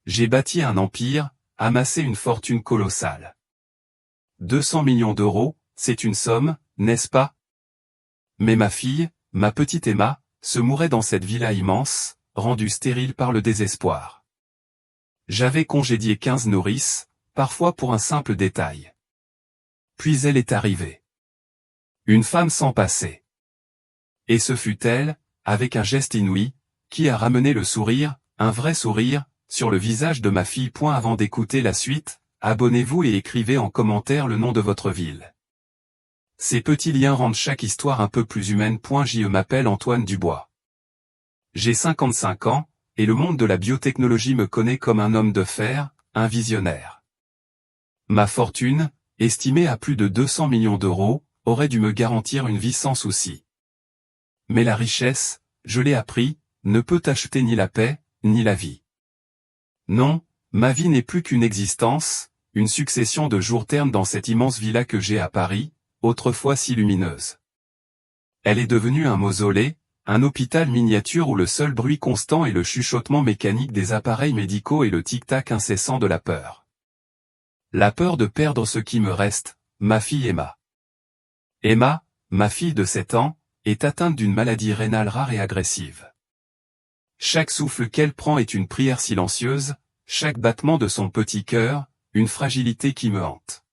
J'ai bâti un empire, amassé une fortune colossale. 200 millions d'euros, c'est une somme, n'est-ce pas? Mais ma fille, ma petite Emma, se mourait dans cette villa immense, rendue stérile par le désespoir. J'avais congédié 15 nourrices, parfois pour un simple détail. Puis elle est arrivée. Une femme sans passé. Et ce fut elle, avec un geste inouï, qui a ramené le sourire, un vrai sourire, sur le visage de ma fille. Avant d'écouter la suite, abonnez-vous et écrivez en commentaire le nom de votre ville. Ces petits liens rendent chaque histoire un peu plus humaine. Je m'appelle Antoine Dubois. J'ai 55 ans, et le monde de la biotechnologie me connaît comme un homme de fer, un visionnaire. Ma fortune, estimée à plus de 200 millions d'euros, aurait dû me garantir une vie sans souci. Mais la richesse, je l'ai appris, ne peut acheter ni la paix, ni la vie. Non, ma vie n'est plus qu'une existence, une succession de jours ternes dans cette immense villa que j'ai à Paris, autrefois si lumineuse. Elle est devenue un mausolée, un hôpital miniature où le seul bruit constant est le chuchotement mécanique des appareils médicaux et le tic-tac incessant de la peur. La peur de perdre ce qui me reste, ma fille Emma. Emma, ma fille de 7 ans, est atteinte d'une maladie rénale rare et agressive. Chaque souffle qu'elle prend est une prière silencieuse, chaque battement de son petit cœur, une fragilité qui me hante.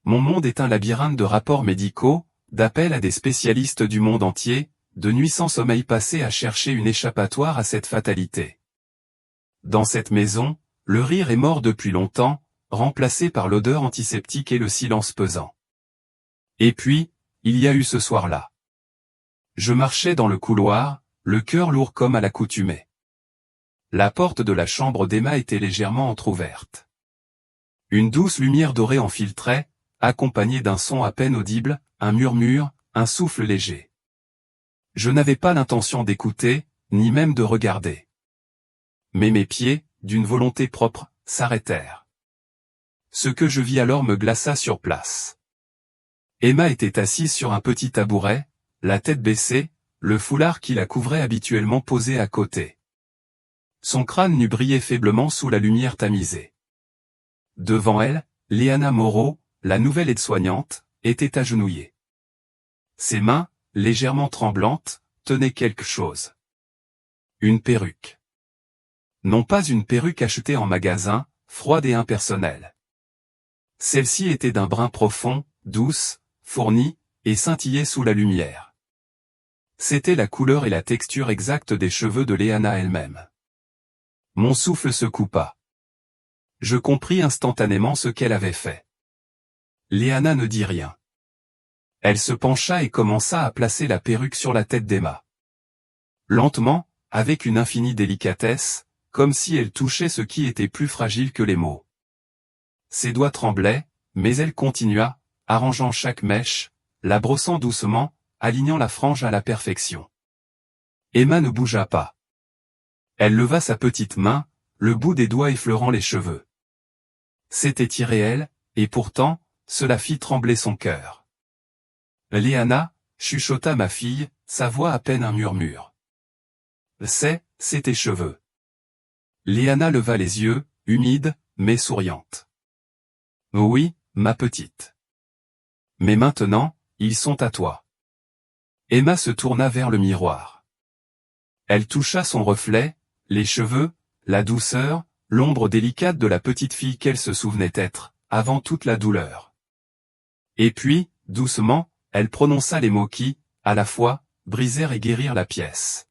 Mon monde est un labyrinthe de rapports médicaux, d'appels à des spécialistes du monde entier, de nuits sans sommeil passées à chercher une échappatoire à cette fatalité. Dans cette maison, le rire est mort depuis longtemps, remplacé par l'odeur antiseptique et le silence pesant. Et puis, il y a eu ce soir-là. Je marchais dans le couloir, le cœur lourd comme à l'accoutumée. La porte de la chambre d'Emma était légèrement entr'ouverte. Une douce lumière dorée en filtrait, accompagnée d'un son à peine audible, un murmure, un souffle léger. Je n'avais pas l'intention d'écouter, ni même de regarder. Mais mes pieds, d'une volonté propre, s'arrêtèrent. Ce que je vis alors me glaça sur place. Emma était assise sur un petit tabouret, la tête baissée, le foulard qui la couvrait habituellement posé à côté. Son crâne nu brillait faiblement sous la lumière tamisée. Devant elle, Léana Moreau, la nouvelle aide-soignante, était agenouillée. Ses mains, légèrement tremblantes, tenaient quelque chose. Une perruque. Non pas une perruque achetée en magasin, froide et impersonnelle. Celle-ci était d'un brun profond, douce, fournie, et scintillait sous la lumière. C'était la couleur et la texture exacte des cheveux de Léana elle-même. Mon souffle se coupa. Je compris instantanément ce qu'elle avait fait. Léana ne dit rien. Elle se pencha et commença à placer la perruque sur la tête d'Emma. Lentement, avec une infinie délicatesse, comme si elle touchait ce qui était plus fragile que les mots. Ses doigts tremblaient, mais elle continua, arrangeant chaque mèche, la brossant doucement, alignant la frange à la perfection. Emma ne bougea pas. Elle leva sa petite main, le bout des doigts effleurant les cheveux. C'était irréel, et pourtant, cela fit trembler son cœur. Léana, chuchota ma fille, sa voix à peine un murmure. C'est tes cheveux. Léana leva les yeux, humides, mais souriante. Oui, ma petite. Mais maintenant, ils sont à toi. Emma se tourna vers le miroir. Elle toucha son reflet, les cheveux, la douceur, l'ombre délicate de la petite fille qu'elle se souvenait être, avant toute la douleur. Et puis, doucement, elle prononça les mots qui, à la fois, brisèrent et guérirent la pièce.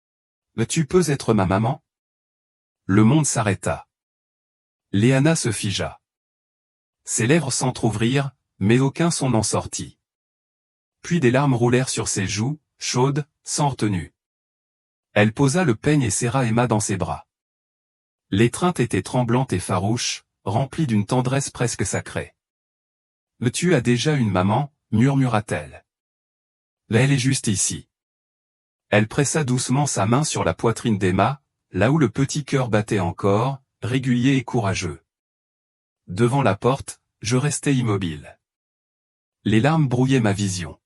« Tu peux être ma maman ?» Le monde s'arrêta. Léana se figea. Ses lèvres s'entr'ouvrirent, mais aucun son n'en sortit. Puis des larmes roulèrent sur ses joues, chaudes, sans retenue. Elle posa le peigne et serra Emma dans ses bras. L'étreinte était tremblante et farouche, remplie d'une tendresse presque sacrée. « Tu as déjà une maman ?» murmura-t-elle. « Elle est juste ici. » Elle pressa doucement sa main sur la poitrine d'Emma, là où le petit cœur battait encore, régulier et courageux. Devant la porte, je restais immobile. Les larmes brouillaient ma vision.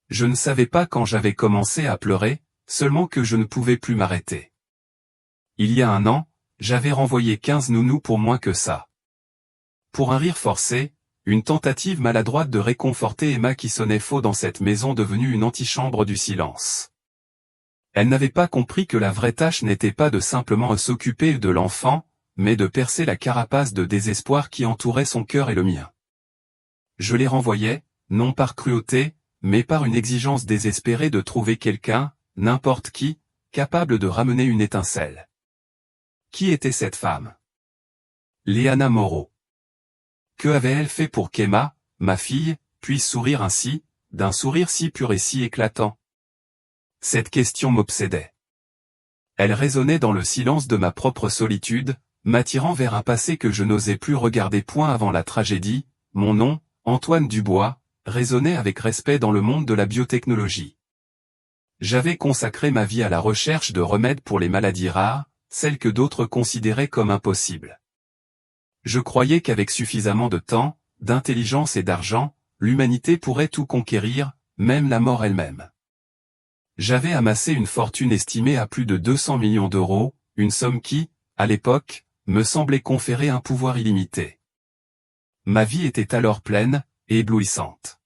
Je ne savais pas quand j'avais commencé à pleurer, seulement que je ne pouvais plus m'arrêter. Il y a un an, j'avais renvoyé 15 nounous pour moins que ça. Pour un rire forcé, une tentative maladroite de réconforter Emma qui sonnait faux dans cette maison devenue une antichambre du silence. Elle n'avait pas compris que la vraie tâche n'était pas de simplement s'occuper de l'enfant, mais de percer la carapace de désespoir qui entourait son cœur et le mien. Je les renvoyais, non par cruauté, mais par une exigence désespérée de trouver quelqu'un, n'importe qui, capable de ramener une étincelle. Qui était cette femme? Léana Moreau. Que avait-elle fait pour qu'Emma, ma fille, puisse sourire ainsi, d'un sourire si pur et si éclatant? Cette question m'obsédait. Elle résonnait dans le silence de ma propre solitude, m'attirant vers un passé que je n'osais plus regarder point avant la tragédie. Mon nom, Antoine Dubois, résonnait avec respect dans le monde de la biotechnologie. J'avais consacré ma vie à la recherche de remèdes pour les maladies rares, celles que d'autres considéraient comme impossibles. Je croyais qu'avec suffisamment de temps, d'intelligence et d'argent, l'humanité pourrait tout conquérir, même la mort elle-même. J'avais amassé une fortune estimée à plus de 200 millions d'euros, une somme qui, à l'époque, me semblait conférer un pouvoir illimité. Ma vie était alors pleine, et éblouissante.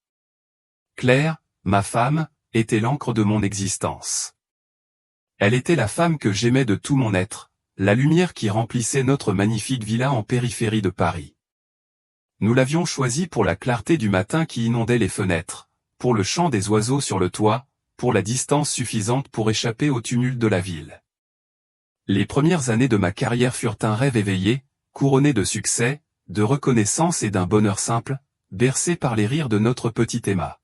Claire, ma femme, était l'encre de mon existence. Elle était la femme que j'aimais de tout mon être, la lumière qui remplissait notre magnifique villa en périphérie de Paris. Nous l'avions choisie pour la clarté du matin qui inondait les fenêtres, pour le chant des oiseaux sur le toit, pour la distance suffisante pour échapper au tumulte de la ville. Les premières années de ma carrière furent un rêve éveillé, couronné de succès, de reconnaissance et d'un bonheur simple, bercé par les rires de notre petite Emma.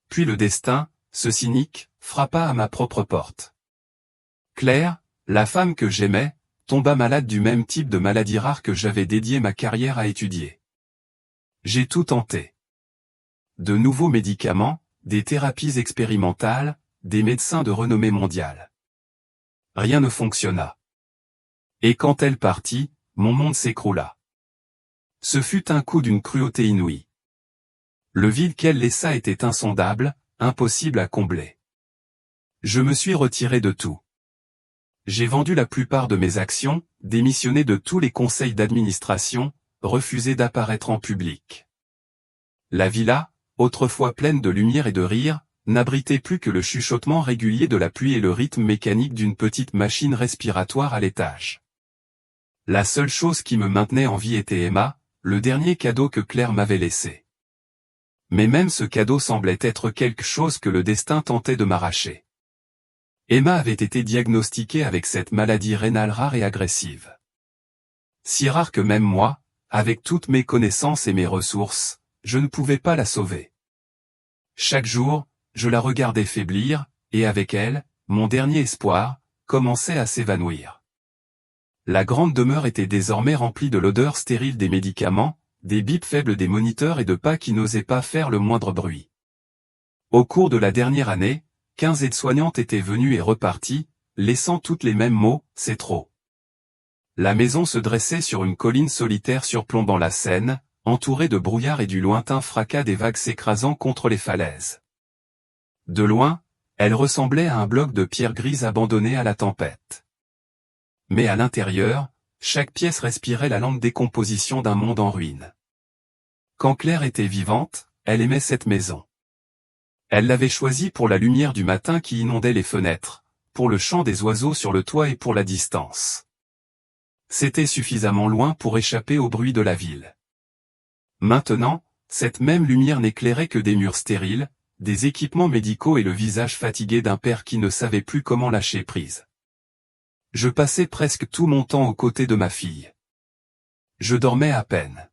Puis le destin, ce cynique, frappa à ma propre porte. Claire, la femme que j'aimais, tomba malade du même type de maladie rare que j'avais dédié ma carrière à étudier. J'ai tout tenté. De nouveaux médicaments, des thérapies expérimentales, des médecins de renommée mondiale. Rien ne fonctionna. Et quand elle partit, mon monde s'écroula. Ce fut un coup d'une cruauté inouïe. Le vide qu'elle laissa était insondable, impossible à combler. Je me suis retiré de tout. J'ai vendu la plupart de mes actions, démissionné de tous les conseils d'administration, refusé d'apparaître en public. La villa, autrefois pleine de lumière et de rire, n'abritait plus que le chuchotement régulier de la pluie et le rythme mécanique d'une petite machine respiratoire à l'étage. La seule chose qui me maintenait en vie était Emma, le dernier cadeau que Claire m'avait laissé. Mais même ce cadeau semblait être quelque chose que le destin tentait de m'arracher. Emma avait été diagnostiquée avec cette maladie rénale rare et agressive. Si rare que même moi, avec toutes mes connaissances et mes ressources, je ne pouvais pas la sauver. Chaque jour, je la regardais faiblir, et avec elle, mon dernier espoir, commençait à s'évanouir. La grande demeure était désormais remplie de l'odeur stérile des médicaments, des bips faibles des moniteurs et de pas qui n'osaient pas faire le moindre bruit. Au cours de la dernière année, 15 aides-soignantes étaient venues et reparties, laissant toutes les mêmes mots, c'est trop. La maison se dressait sur une colline solitaire surplombant la Seine, entourée de brouillard et du lointain fracas des vagues s'écrasant contre les falaises. De loin, elle ressemblait à un bloc de pierre grise abandonné à la tempête. Mais à l'intérieur, chaque pièce respirait la lente décomposition d'un monde en ruine. Quand Claire était vivante, elle aimait cette maison. Elle l'avait choisie pour la lumière du matin qui inondait les fenêtres, pour le chant des oiseaux sur le toit et pour la distance. C'était suffisamment loin pour échapper au bruit de la ville. Maintenant, cette même lumière n'éclairait que des murs stériles, des équipements médicaux et le visage fatigué d'un père qui ne savait plus comment lâcher prise. Je passais presque tout mon temps aux côtés de ma fille. Je dormais à peine.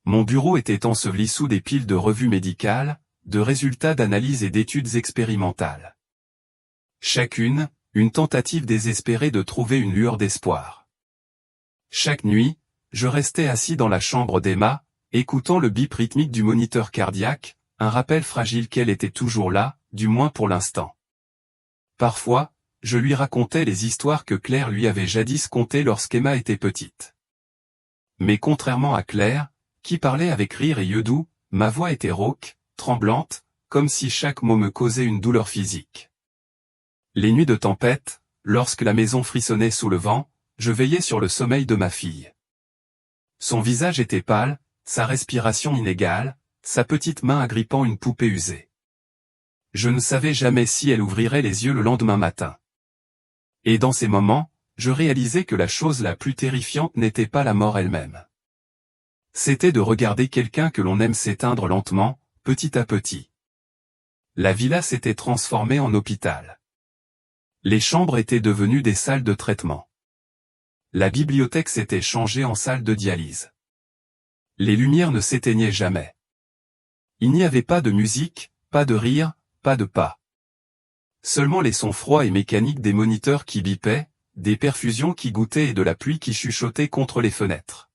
Mon bureau était enseveli sous des piles de revues médicales, de résultats d'analyses et d'études expérimentales. Chacune, une tentative désespérée de trouver une lueur d'espoir. Chaque nuit, je restais assis dans la chambre d'Emma, écoutant le bip rythmique du moniteur cardiaque, un rappel fragile qu'elle était toujours là, du moins pour l'instant. Parfois, je lui racontais les histoires que Claire lui avait jadis contées lorsqu'Emma était petite. Mais contrairement à Claire, qui parlait avec rire et yeux doux, ma voix était rauque, tremblante, comme si chaque mot me causait une douleur physique. Les nuits de tempête, lorsque la maison frissonnait sous le vent, je veillais sur le sommeil de ma fille. Son visage était pâle, sa respiration inégale, sa petite main agrippant une poupée usée. Je ne savais jamais si elle ouvrirait les yeux le lendemain matin. Et dans ces moments, je réalisais que la chose la plus terrifiante n'était pas la mort elle-même. C'était de regarder quelqu'un que l'on aime s'éteindre lentement, petit à petit. La villa s'était transformée en hôpital. Les chambres étaient devenues des salles de traitement. La bibliothèque s'était changée en salle de dialyse. Les lumières ne s'éteignaient jamais. Il n'y avait pas de musique, pas de rire, pas de pas. Seulement les sons froids et mécaniques des moniteurs qui bipaient, des perfusions qui gouttaient et de la pluie qui chuchotait contre les fenêtres.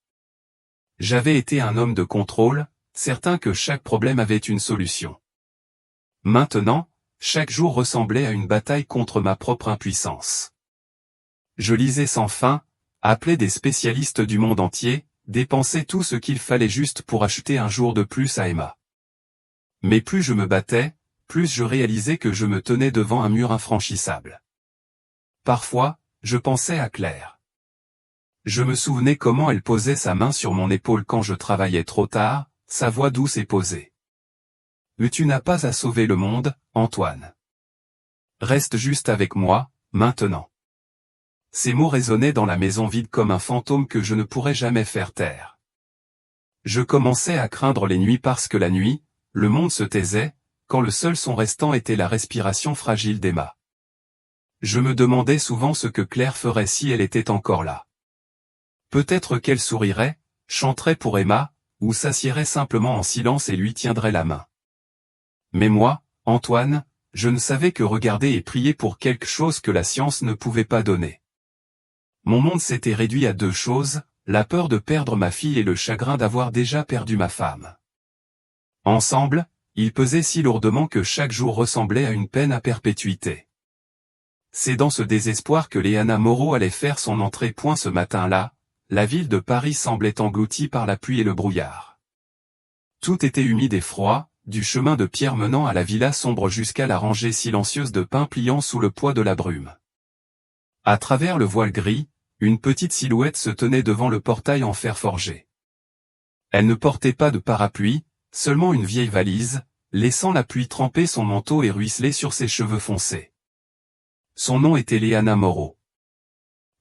J'avais été un homme de contrôle, certain que chaque problème avait une solution. Maintenant, chaque jour ressemblait à une bataille contre ma propre impuissance. Je lisais sans fin, appelais des spécialistes du monde entier, dépensais tout ce qu'il fallait juste pour acheter un jour de plus à Emma. Mais plus je me battais, plus je réalisais que je me tenais devant un mur infranchissable. Parfois, je pensais à Claire. Je me souvenais comment elle posait sa main sur mon épaule quand je travaillais trop tard, sa voix douce et posée. « Tu n'as pas à sauver le monde, Antoine. Reste juste avec moi, maintenant. » Ces mots résonnaient dans la maison vide comme un fantôme que je ne pourrais jamais faire taire. Je commençais à craindre les nuits parce que la nuit, le monde se taisait, quand le seul son restant était la respiration fragile d'Emma. Je me demandais souvent ce que Claire ferait si elle était encore là. Peut-être qu'elle sourirait, chanterait pour Emma, ou s'assiérait simplement en silence et lui tiendrait la main. Mais moi, Antoine, je ne savais que regarder et prier pour quelque chose que la science ne pouvait pas donner. Mon monde s'était réduit à deux choses, la peur de perdre ma fille et le chagrin d'avoir déjà perdu ma femme. Ensemble, ils pesaient si lourdement que chaque jour ressemblait à une peine à perpétuité. C'est dans ce désespoir que Léana Moreau allait faire son entrée. Ce matin-là, la ville de Paris semblait engloutie par la pluie et le brouillard. Tout était humide et froid, du chemin de pierre menant à la villa sombre jusqu'à la rangée silencieuse de pins pliant sous le poids de la brume. À travers le voile gris, une petite silhouette se tenait devant le portail en fer forgé. Elle ne portait pas de parapluie, seulement une vieille valise, laissant la pluie tremper son manteau et ruisseler sur ses cheveux foncés. Son nom était Léana Moreau.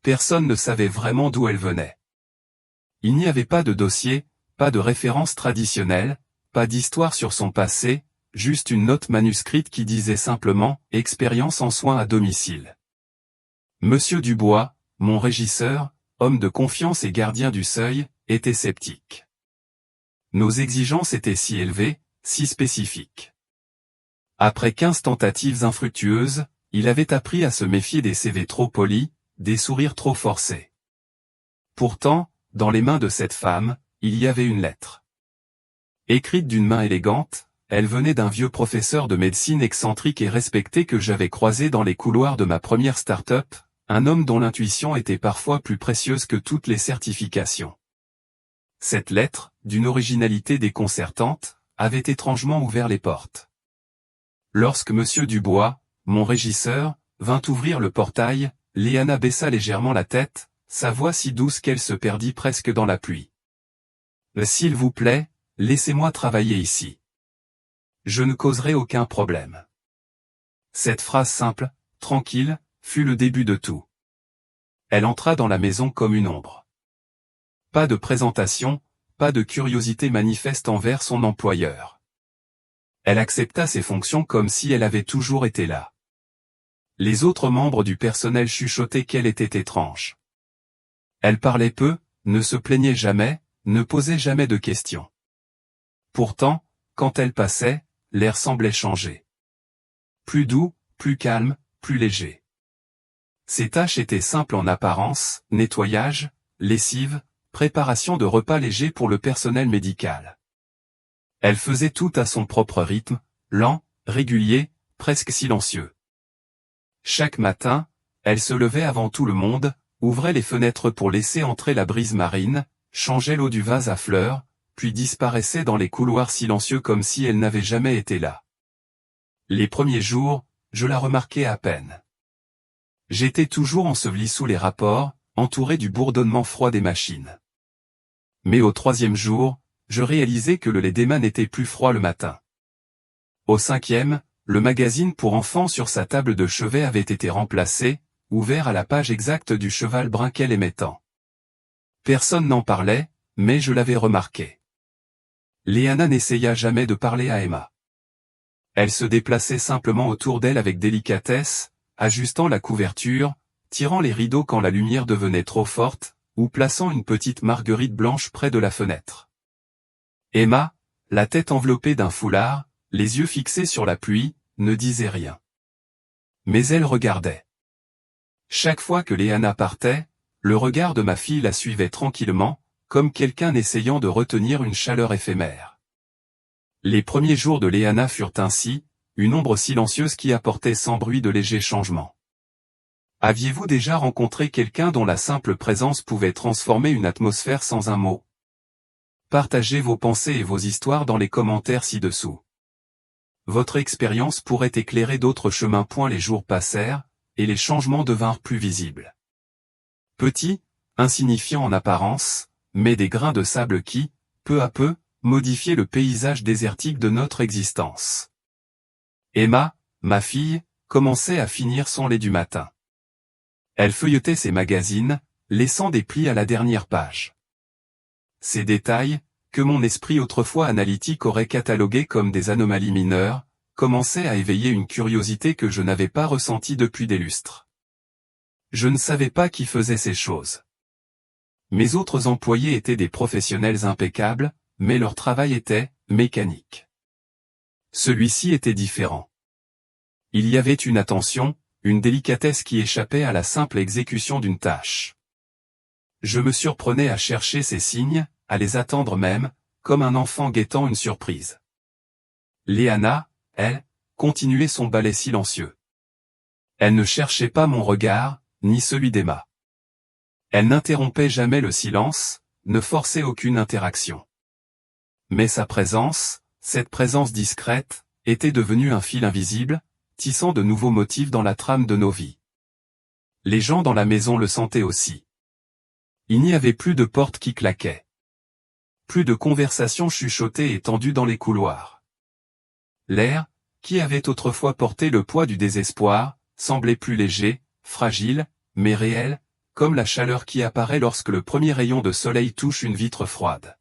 Personne ne savait vraiment d'où elle venait. Il n'y avait pas de dossier, pas de référence traditionnelle, pas d'histoire sur son passé, juste une note manuscrite qui disait simplement « Expérience en soins à domicile ». Monsieur Dubois, mon régisseur, homme de confiance et gardien du seuil, était sceptique. Nos exigences étaient si élevées, si spécifiques. Après 15 tentatives infructueuses, il avait appris à se méfier des CV trop polis, des sourires trop forcés. Pourtant, dans les mains de cette femme, il y avait une lettre. Écrite d'une main élégante, elle venait d'un vieux professeur de médecine excentrique et respecté que j'avais croisé dans les couloirs de ma première start-up, un homme dont l'intuition était parfois plus précieuse que toutes les certifications. Cette lettre, d'une originalité déconcertante, avait étrangement ouvert les portes. Lorsque Monsieur Dubois, mon régisseur, vint ouvrir le portail, Léana baissa légèrement la tête, sa voix si douce qu'elle se perdit presque dans la pluie. « S'il vous plaît, laissez-moi travailler ici. Je ne causerai aucun problème. » Cette phrase simple, tranquille, fut le début de tout. Elle entra dans la maison comme une ombre. Pas de présentation, pas de curiosité manifeste envers son employeur. Elle accepta ses fonctions comme si elle avait toujours été là. Les autres membres du personnel chuchotaient qu'elle était étrange. Elle parlait peu, ne se plaignait jamais, ne posait jamais de questions. Pourtant, quand elle passait, l'air semblait changer. Plus doux, plus calme, plus léger. Ses tâches étaient simples en apparence, nettoyage, lessive, préparation de repas légers pour le personnel médical. Elle faisait tout à son propre rythme, lent, régulier, presque silencieux. Chaque matin, elle se levait avant tout le monde, ouvrait les fenêtres pour laisser entrer la brise marine, changeait l'eau du vase à fleurs, puis disparaissait dans les couloirs silencieux comme si elle n'avait jamais été là. Les premiers jours, je la remarquais à peine. J'étais toujours enseveli sous les rapports, entouré du bourdonnement froid des machines. Mais au 3e jour, je réalisais que le lait d'Emma n'était plus froid le matin. Au 5e, le magazine pour enfants sur sa table de chevet avait été remplacé, ouvert à la page exacte du cheval brun qu'elle aimait tant. Personne n'en parlait, mais je l'avais remarqué. Léana n'essaya jamais de parler à Emma. Elle se déplaçait simplement autour d'elle avec délicatesse, ajustant la couverture, tirant les rideaux quand la lumière devenait trop forte, ou plaçant une petite marguerite blanche près de la fenêtre. Emma, la tête enveloppée d'un foulard, les yeux fixés sur la pluie, ne disait rien. Mais elle regardait. Chaque fois que Léana partait, le regard de ma fille la suivait tranquillement, comme quelqu'un essayant de retenir une chaleur éphémère. Les premiers jours de Léana furent ainsi, une ombre silencieuse qui apportait sans bruit de légers changements. Aviez-vous déjà rencontré quelqu'un dont la simple présence pouvait transformer une atmosphère sans un mot? Partagez vos pensées et vos histoires dans les commentaires ci-dessous. Votre expérience pourrait éclairer d'autres chemins. Les jours passèrent, et les changements devinrent plus visibles. Petits, insignifiants en apparence, mais des grains de sable qui, peu à peu, modifiaient le paysage désertique de notre existence. Emma, ma fille, commençait à finir son lait du matin. Elle feuilletait ses magazines, laissant des plis à la dernière page. Ces détails, que mon esprit autrefois analytique aurait catalogués comme des anomalies mineures, commençaient à éveiller une curiosité que je n'avais pas ressentie depuis des lustres. Je ne savais pas qui faisait ces choses. Mes autres employés étaient des professionnels impeccables, mais leur travail était mécanique. Celui-ci était différent. Il y avait une attention, une délicatesse qui échappait à la simple exécution d'une tâche. Je me surprenais à chercher ces signes, à les attendre même, comme un enfant guettant une surprise. Léana, elle, continuait son ballet silencieux. Elle ne cherchait pas mon regard, ni celui d'Emma. Elle n'interrompait jamais le silence, ne forçait aucune interaction. Mais sa présence, cette présence discrète, était devenue un fil invisible, tissant de nouveaux motifs dans la trame de nos vies. Les gens dans la maison le sentaient aussi. Il n'y avait plus de portes qui claquaient. Plus de conversations chuchotées et tendues dans les couloirs. L'air, qui avait autrefois porté le poids du désespoir, semblait plus léger, fragile, mais réel, comme la chaleur qui apparaît lorsque le premier rayon de soleil touche une vitre froide.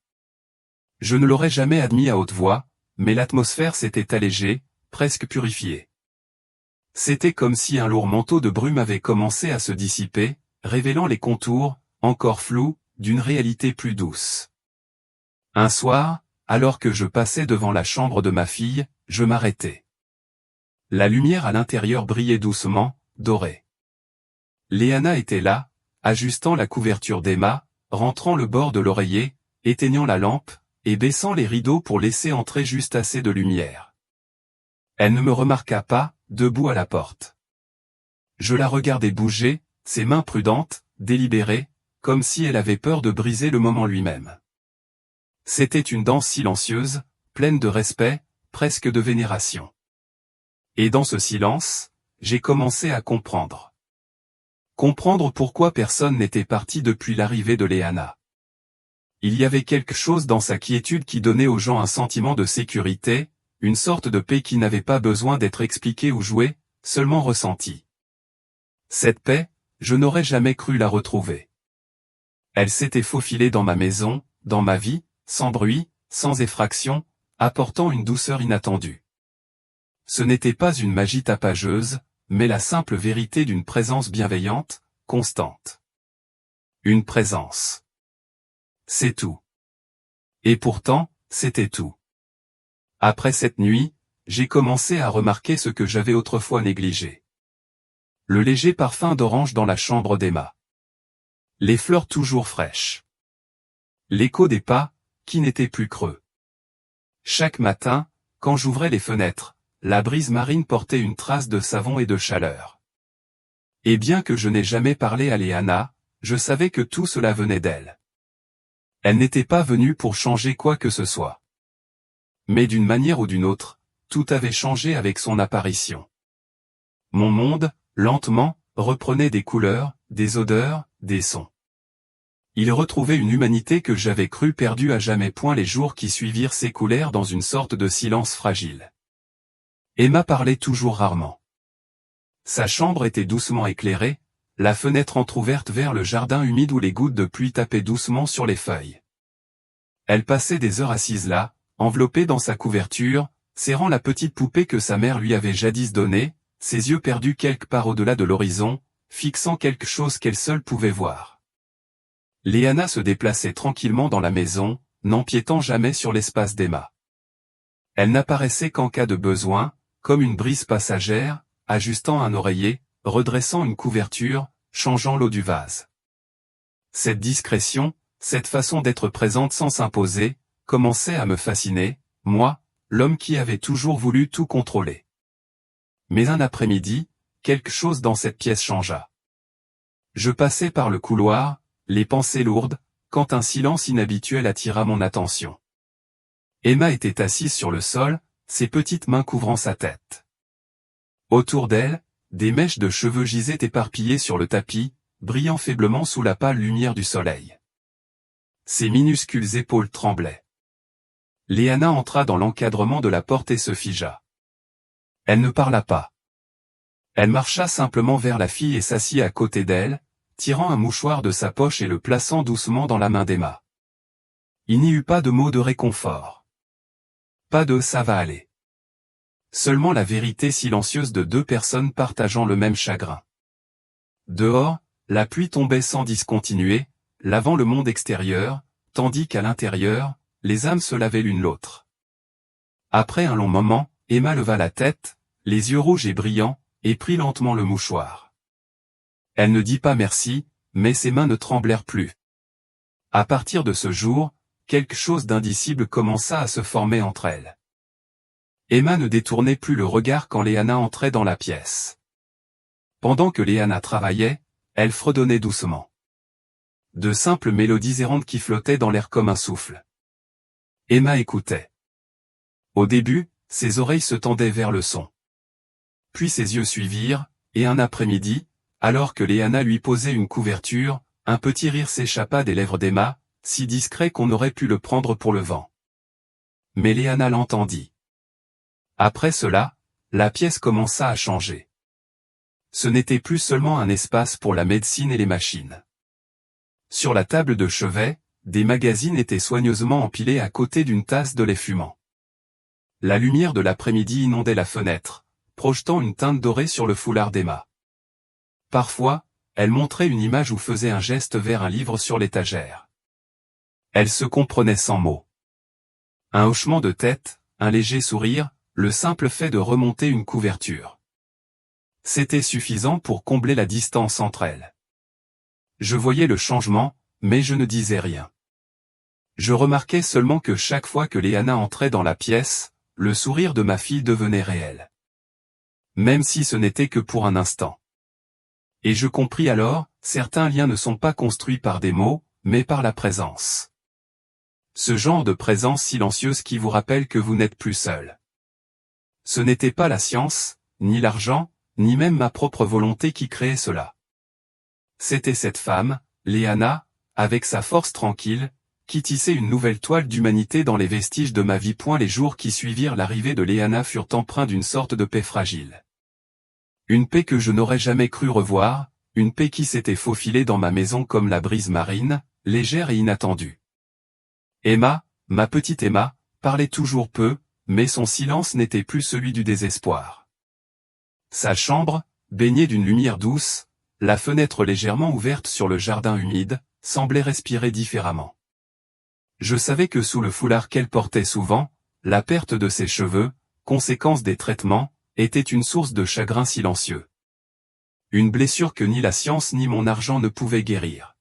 Je ne l'aurais jamais admis à haute voix, mais l'atmosphère s'était allégée, presque purifiée. C'était comme si un lourd manteau de brume avait commencé à se dissiper, révélant les contours, encore flous, d'une réalité plus douce. Un soir, alors que je passais devant la chambre de ma fille, je m'arrêtai. La lumière à l'intérieur brillait doucement, dorée. Léana était là, ajustant la couverture d'Emma, rentrant le bord de l'oreiller, éteignant la lampe, et baissant les rideaux pour laisser entrer juste assez de lumière. Elle ne me remarqua pas, debout à la porte. Je la regardais bouger, ses mains prudentes, délibérées, comme si elle avait peur de briser le moment lui-même. C'était une danse silencieuse, pleine de respect, presque de vénération. Et dans ce silence, j'ai commencé à comprendre. Comprendre pourquoi personne n'était parti depuis l'arrivée de Léana. Il y avait quelque chose dans sa quiétude qui donnait aux gens un sentiment de sécurité, une sorte de paix qui n'avait pas besoin d'être expliquée ou jouée, seulement ressentie. Cette paix, je n'aurais jamais cru la retrouver. Elle s'était faufilée dans ma maison, dans ma vie, sans bruit, sans effraction, apportant une douceur inattendue. Ce n'était pas une magie tapageuse, mais la simple vérité d'une présence bienveillante, constante. Une présence. C'est tout. Et pourtant, c'était tout. Après cette nuit, j'ai commencé à remarquer ce que j'avais autrefois négligé. Le léger parfum d'orange dans la chambre d'Emma. Les fleurs toujours fraîches. L'écho des pas, qui n'étaient plus creux. Chaque matin, quand j'ouvrais les fenêtres, la brise marine portait une trace de savon et de chaleur. Et bien que je n'ai jamais parlé à Léana, je savais que tout cela venait d'elle. Elle n'était pas venue pour changer quoi que ce soit. Mais d'une manière ou d'une autre, tout avait changé avec son apparition. Mon monde, lentement, reprenait des couleurs, des odeurs, des sons. Il retrouvait une humanité que j'avais cru perdue à jamais. Les jours qui suivirent s'écoulèrent dans une sorte de silence fragile. Emma parlait toujours rarement. Sa chambre était doucement éclairée, la fenêtre entr'ouverte vers le jardin humide où les gouttes de pluie tapaient doucement sur les feuilles. Elle passait des heures assise là, enveloppée dans sa couverture, serrant la petite poupée que sa mère lui avait jadis donnée, ses yeux perdus quelque part au-delà de l'horizon, fixant quelque chose qu'elle seule pouvait voir. Léana se déplaçait tranquillement dans la maison, n'empiétant jamais sur l'espace d'Emma. Elle n'apparaissait qu'en cas de besoin, comme une brise passagère, ajustant un oreiller, redressant une couverture, changeant l'eau du vase. Cette discrétion, cette façon d'être présente sans s'imposer, commençait à me fasciner, moi, l'homme qui avait toujours voulu tout contrôler. Mais un après-midi, quelque chose dans cette pièce changea. Je passais par le couloir, les pensées lourdes, quand un silence inhabituel attira mon attention. Emma était assise sur le sol, ses petites mains couvrant sa tête. Autour d'elle, des mèches de cheveux gisaient éparpillées sur le tapis, brillant faiblement sous la pâle lumière du soleil. Ses minuscules épaules tremblaient. Léana entra dans l'encadrement de la porte et se figea. Elle ne parla pas. Elle marcha simplement vers la fille et s'assit à côté d'elle, tirant un mouchoir de sa poche et le plaçant doucement dans la main d'Emma. Il n'y eut pas de mots de réconfort. Pas de « ça va aller ». Seulement la vérité silencieuse de deux personnes partageant le même chagrin. Dehors, la pluie tombait sans discontinuer, lavant le monde extérieur, tandis qu'à l'intérieur, les âmes se lavaient l'une l'autre. Après un long moment, Emma leva la tête, les yeux rouges et brillants, et prit lentement le mouchoir. Elle ne dit pas merci, mais ses mains ne tremblèrent plus. À partir de ce jour, quelque chose d'indicible commença à se former entre elles. Emma ne détournait plus le regard quand Léana entrait dans la pièce. Pendant que Léana travaillait, elle fredonnait doucement. De simples mélodies errantes qui flottaient dans l'air comme un souffle. Emma écoutait. Au début, ses oreilles se tendaient vers le son. Puis ses yeux suivirent, et un après-midi, alors que Léana lui posait une couverture, un petit rire s'échappa des lèvres d'Emma, si discret qu'on aurait pu le prendre pour le vent. Mais Léana l'entendit. Après cela, la pièce commença à changer. Ce n'était plus seulement un espace pour la médecine et les machines. Sur la table de chevet, des magazines étaient soigneusement empilés à côté d'une tasse de lait fumant. La lumière de l'après-midi inondait la fenêtre, projetant une teinte dorée sur le foulard d'Emma. Parfois, elle montrait une image ou faisait un geste vers un livre sur l'étagère. Elle se comprenait sans mots. Un hochement de tête, un léger sourire, le simple fait de remonter une couverture. C'était suffisant pour combler la distance entre elles. Je voyais le changement, mais je ne disais rien. Je remarquais seulement que chaque fois que Léana entrait dans la pièce, le sourire de ma fille devenait réel. Même si ce n'était que pour un instant. Et je compris alors, certains liens ne sont pas construits par des mots, mais par la présence. Ce genre de présence silencieuse qui vous rappelle que vous n'êtes plus seul. Ce n'était pas la science, ni l'argent, ni même ma propre volonté qui créait cela. C'était cette femme, Léana, avec sa force tranquille, qui tissait une nouvelle toile d'humanité dans les vestiges de ma vie. Les jours qui suivirent l'arrivée de Léana furent empreints d'une sorte de paix fragile. Une paix que je n'aurais jamais cru revoir, une paix qui s'était faufilée dans ma maison comme la brise marine, légère et inattendue. Emma, ma petite Emma, parlait toujours peu, mais son silence n'était plus celui du désespoir. Sa chambre, baignée d'une lumière douce, la fenêtre légèrement ouverte sur le jardin humide, semblait respirer différemment. Je savais que sous le foulard qu'elle portait souvent, la perte de ses cheveux, conséquence des traitements, était une source de chagrin silencieux. Une blessure que ni la science ni mon argent ne pouvaient guérir.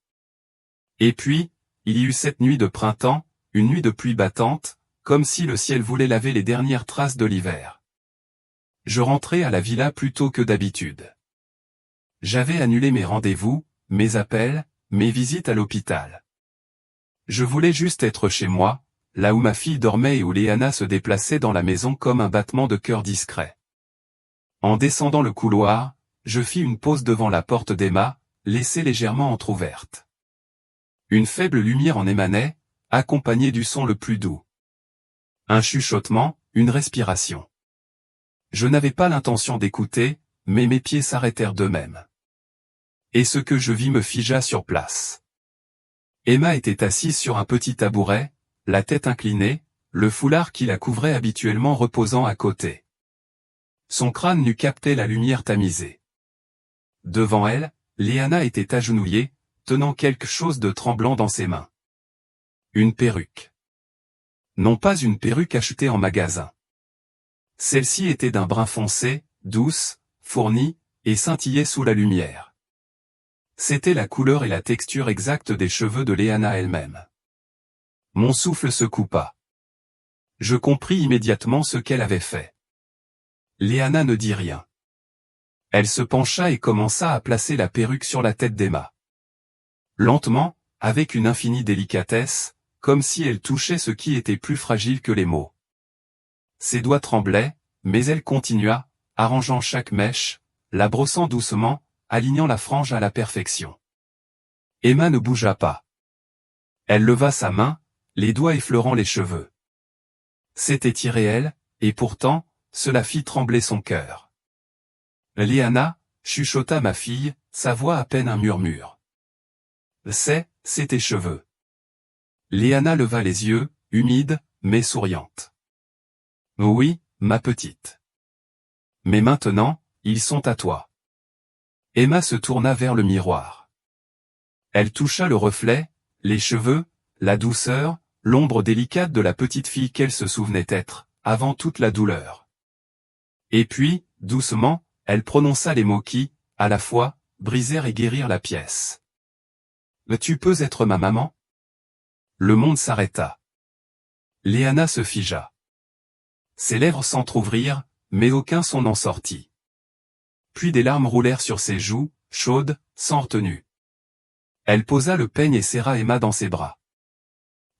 Et puis, il y eut cette nuit de printemps, une nuit de pluie battante, comme si le ciel voulait laver les dernières traces de l'hiver. Je rentrais à la villa plus tôt que d'habitude. J'avais annulé mes rendez-vous, mes appels, mes visites à l'hôpital. Je voulais juste être chez moi, là où ma fille dormait et où Léana se déplaçait dans la maison comme un battement de cœur discret. En descendant le couloir, je fis une pause devant la porte d'Emma, laissée légèrement entr'ouverte. Une faible lumière en émanait, accompagnée du son le plus doux. Un chuchotement, une respiration. Je n'avais pas l'intention d'écouter, mais mes pieds s'arrêtèrent d'eux-mêmes. Et ce que je vis me figea sur place. Emma était assise sur un petit tabouret, la tête inclinée, le foulard qui la couvrait habituellement reposant à côté. Son crâne nu captait la lumière tamisée. Devant elle, Léana était agenouillée, tenant quelque chose de tremblant dans ses mains. Une perruque. Non pas une perruque achetée en magasin. Celle-ci était d'un brun foncé, douce, fournie, et scintillait sous la lumière. C'était la couleur et la texture exacte des cheveux de Léana elle-même. Mon souffle se coupa. Je compris immédiatement ce qu'elle avait fait. Léana ne dit rien. Elle se pencha et commença à placer la perruque sur la tête d'Emma. Lentement, avec une infinie délicatesse, comme si elle touchait ce qui était plus fragile que les mots. Ses doigts tremblaient, mais elle continua, arrangeant chaque mèche, la brossant doucement, alignant la frange à la perfection. Emma ne bougea pas. Elle leva sa main, les doigts effleurant les cheveux. C'était irréel, et pourtant, cela fit trembler son cœur. Léana, chuchota ma fille, sa voix à peine un murmure. C'est tes cheveux. Léana leva les yeux, humides, mais souriante. Oui, ma petite. Mais maintenant, ils sont à toi. Emma se tourna vers le miroir. Elle toucha le reflet, les cheveux, la douceur, l'ombre délicate de la petite fille qu'elle se souvenait être, avant toute la douleur. Et puis, doucement, elle prononça les mots qui, à la fois, brisèrent et guérirent la pièce. « Tu peux être ma maman ?» Le monde s'arrêta. Léana se figea. Ses lèvres s'entr'ouvrirent, mais aucun son n'en sortit. Puis des larmes roulèrent sur ses joues, chaudes, sans retenue. Elle posa le peigne et serra Emma dans ses bras.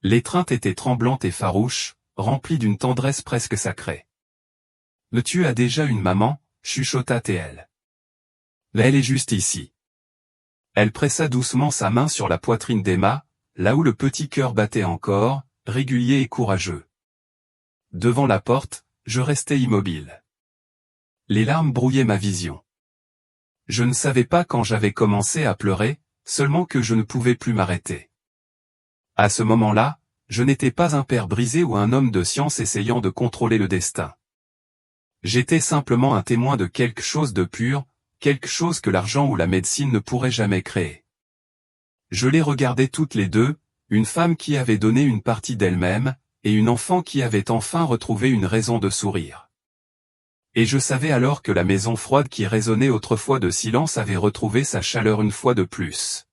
L'étreinte était tremblante et farouche, remplie d'une tendresse presque sacrée. « Tu as déjà une maman ?» chuchota-t-elle. « Elle est juste ici. » Elle pressa doucement sa main sur la poitrine d'Emma, là où le petit cœur battait encore, régulier et courageux. Devant la porte, je restai immobile. Les larmes brouillaient ma vision. Je ne savais pas quand j'avais commencé à pleurer, seulement que je ne pouvais plus m'arrêter. À ce moment-là, je n'étais pas un père brisé ou un homme de science essayant de contrôler le destin. J'étais simplement un témoin de quelque chose de pur, quelque chose que l'argent ou la médecine ne pourraient jamais créer. Je les regardais toutes les deux, une femme qui avait donné une partie d'elle-même, et une enfant qui avait enfin retrouvé une raison de sourire. Et je savais alors que la maison froide qui résonnait autrefois de silence avait retrouvé sa chaleur une fois de plus.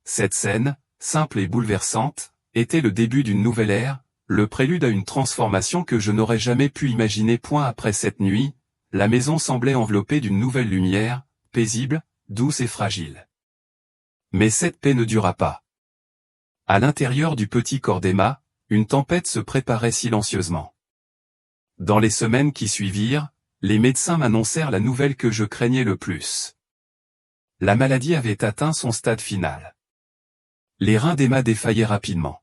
Cette scène, simple et bouleversante, était le début d'une nouvelle ère, le prélude à une transformation que je n'aurais jamais pu imaginer. Après cette nuit, la maison semblait enveloppée d'une nouvelle lumière, paisible, douce et fragile. Mais cette paix ne dura pas. À l'intérieur du petit corps d'Emma, une tempête se préparait silencieusement. Dans les semaines qui suivirent, les médecins m'annoncèrent la nouvelle que je craignais le plus. La maladie avait atteint son stade final. Les reins d'Emma défaillaient rapidement.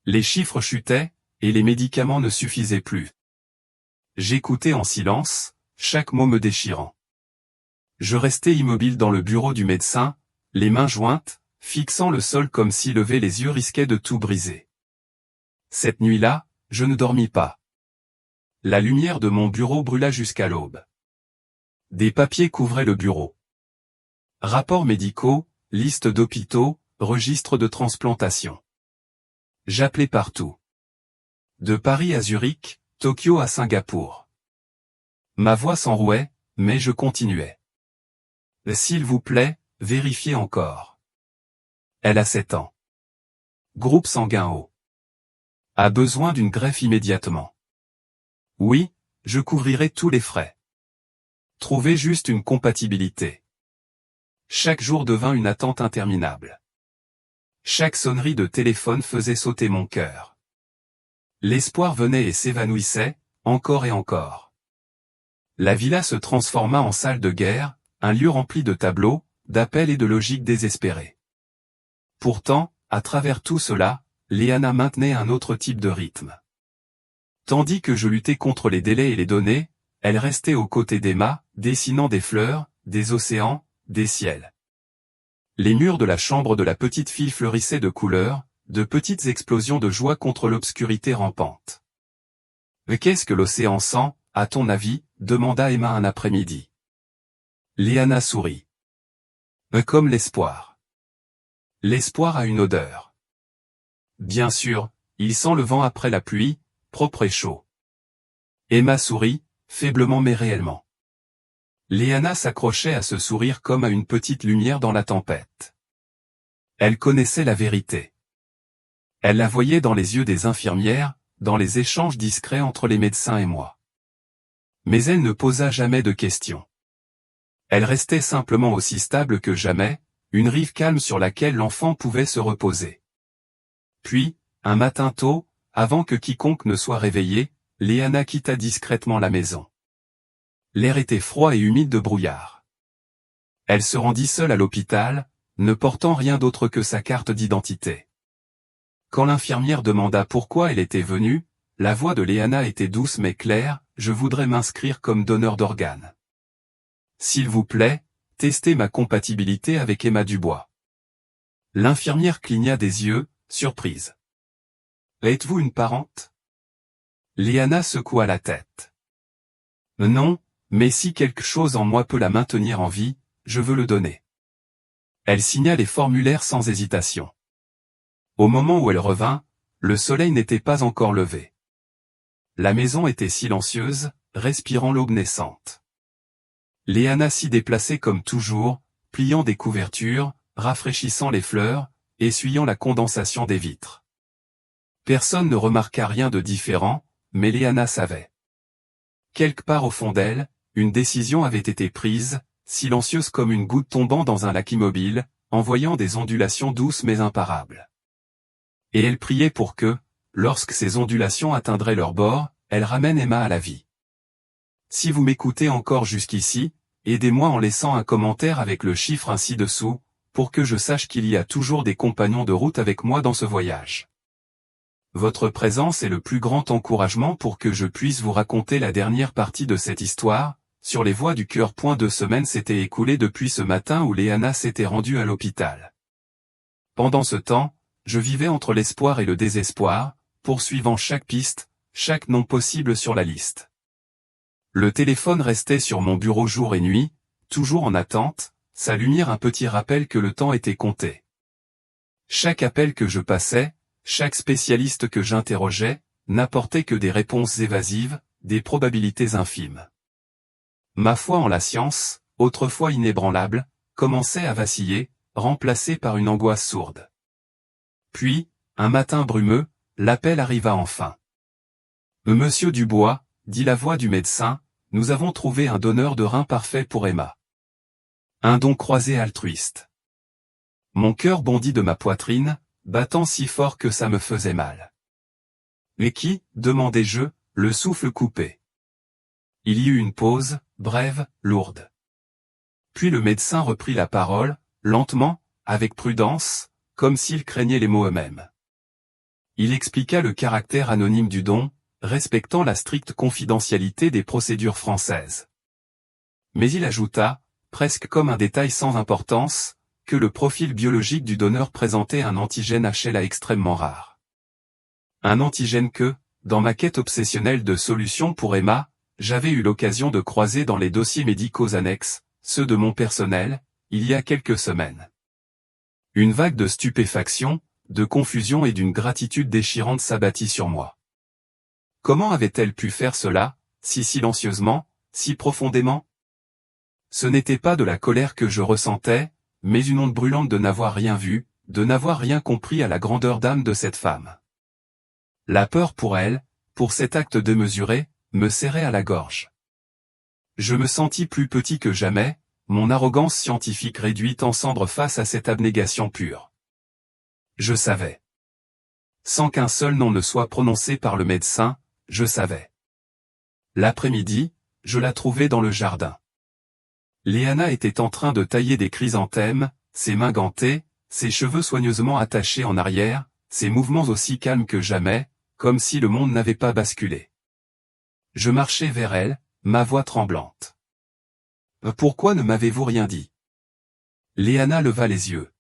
Les chiffres chutaient, et les médicaments ne suffisaient plus. J'écoutais en silence, chaque mot me déchirant. Je restais immobile dans le bureau du médecin, les mains jointes, fixant le sol comme si lever les yeux risquait de tout briser. Cette nuit-là, je ne dormis pas. La lumière de mon bureau brûla jusqu'à l'aube. Des papiers couvraient le bureau. Rapports médicaux, listes d'hôpitaux, registres de transplantation. J'appelais partout. De Paris à Zurich, Tokyo à Singapour. Ma voix s'enrouait, mais je continuais. S'il vous plaît, vérifiez encore. Elle a 7 ans. Groupe sanguin O. A besoin d'une greffe immédiatement. Oui, je couvrirai tous les frais. Trouvez juste une compatibilité. Chaque jour devint une attente interminable. Chaque sonnerie de téléphone faisait sauter mon cœur. L'espoir venait et s'évanouissait, encore et encore. La villa se transforma en salle de guerre, un lieu rempli de tableaux, d'appel et de logique désespérée. Pourtant, à travers tout cela, Léana maintenait un autre type de rythme. Tandis que je luttais contre les délais et les données, elle restait aux côtés d'Emma, dessinant des fleurs, des océans, des ciels. Les murs de la chambre de la petite fille fleurissaient de couleurs, de petites explosions de joie contre l'obscurité rampante. « Mais qu'est-ce que l'océan sent, à ton avis ?» demanda Emma un après-midi. Léana sourit. « Comme l'espoir. L'espoir a une odeur. Bien sûr, il sent le vent après la pluie, propre et chaud. » Emma sourit, faiblement mais réellement. Léana s'accrochait à ce sourire comme à une petite lumière dans la tempête. Elle connaissait la vérité. Elle la voyait dans les yeux des infirmières, dans les échanges discrets entre les médecins et moi. Mais elle ne posa jamais de questions. Elle restait simplement aussi stable que jamais, une rive calme sur laquelle l'enfant pouvait se reposer. Puis, un matin tôt, avant que quiconque ne soit réveillé, Léana quitta discrètement la maison. L'air était froid et humide de brouillard. Elle se rendit seule à l'hôpital, ne portant rien d'autre que sa carte d'identité. Quand l'infirmière demanda pourquoi elle était venue, la voix de Léana était douce mais claire, « Je voudrais m'inscrire comme donneur d'organes. S'il vous plaît, testez ma compatibilité avec Emma Dubois. » L'infirmière cligna des yeux, surprise. « Êtes-vous une parente ?» Léana secoua la tête. « Non, mais si quelque chose en moi peut la maintenir en vie, je veux le donner. » Elle signa les formulaires sans hésitation. Au moment où elle revint, le soleil n'était pas encore levé. La maison était silencieuse, respirant l'aube naissante. Léana s'y déplaçait comme toujours, pliant des couvertures, rafraîchissant les fleurs, essuyant la condensation des vitres. Personne ne remarqua rien de différent, mais Léana savait. Quelque part au fond d'elle, une décision avait été prise, silencieuse comme une goutte tombant dans un lac immobile, envoyant des ondulations douces mais imparables. Et elle priait pour que, lorsque ces ondulations atteindraient leur bord, elle ramène Emma à la vie. Si vous m'écoutez encore jusqu'ici, aidez-moi en laissant un commentaire avec le chiffre ainsi dessous, pour que je sache qu'il y a toujours des compagnons de route avec moi dans ce voyage. Votre présence est le plus grand encouragement pour que je puisse vous raconter la dernière partie de cette histoire. Sur les voies du cœur. 2 semaines s'étaient écoulées depuis ce matin où Léana s'était rendue à l'hôpital. Pendant ce temps, je vivais entre l'espoir et le désespoir, poursuivant chaque piste, chaque nom possible sur la liste. Le téléphone restait sur mon bureau jour et nuit, toujours en attente, sa lumière un petit rappel que le temps était compté. Chaque appel que je passais, chaque spécialiste que j'interrogeais, n'apportait que des réponses évasives, des probabilités infimes. Ma foi en la science, autrefois inébranlable, commençait à vaciller, remplacée par une angoisse sourde. Puis, un matin brumeux, l'appel arriva enfin. « Monsieur Dubois, » dit la voix du médecin, « nous avons trouvé un donneur de rein parfait pour Emma. » Un don croisé altruiste. Mon cœur bondit de ma poitrine, battant si fort que ça me faisait mal. « Mais qui ?» demandai-je, le souffle coupé. Il y eut une pause, brève, lourde. Puis le médecin reprit la parole, lentement, avec prudence, comme s'il craignait les mots eux-mêmes. Il expliqua le caractère anonyme du don, respectant la stricte confidentialité des procédures françaises. Mais il ajouta, presque comme un détail sans importance, que le profil biologique du donneur présentait un antigène HLA extrêmement rare. Un antigène que, dans ma quête obsessionnelle de solutions pour Emma, j'avais eu l'occasion de croiser dans les dossiers médicaux annexes, ceux de mon personnel, il y a quelques semaines. Une vague de stupéfaction, de confusion et d'une gratitude déchirante s'abattit sur moi. Comment avait-elle pu faire cela, si silencieusement, si profondément? Ce n'était pas de la colère que je ressentais, mais une honte brûlante de n'avoir rien vu, de n'avoir rien compris à la grandeur d'âme de cette femme. La peur pour elle, pour cet acte démesuré, me serrait à la gorge. Je me sentis plus petit que jamais, mon arrogance scientifique réduite en cendres face à cette abnégation pure. Je savais. Sans qu'un seul nom ne soit prononcé par le médecin, je savais. L'après-midi, je la trouvai dans le jardin. Léana était en train de tailler des chrysanthèmes, ses mains gantées, ses cheveux soigneusement attachés en arrière, ses mouvements aussi calmes que jamais, comme si le monde n'avait pas basculé. Je marchai vers elle, ma voix tremblante. « Pourquoi ne m'avez-vous rien dit ?» Léana leva les yeux.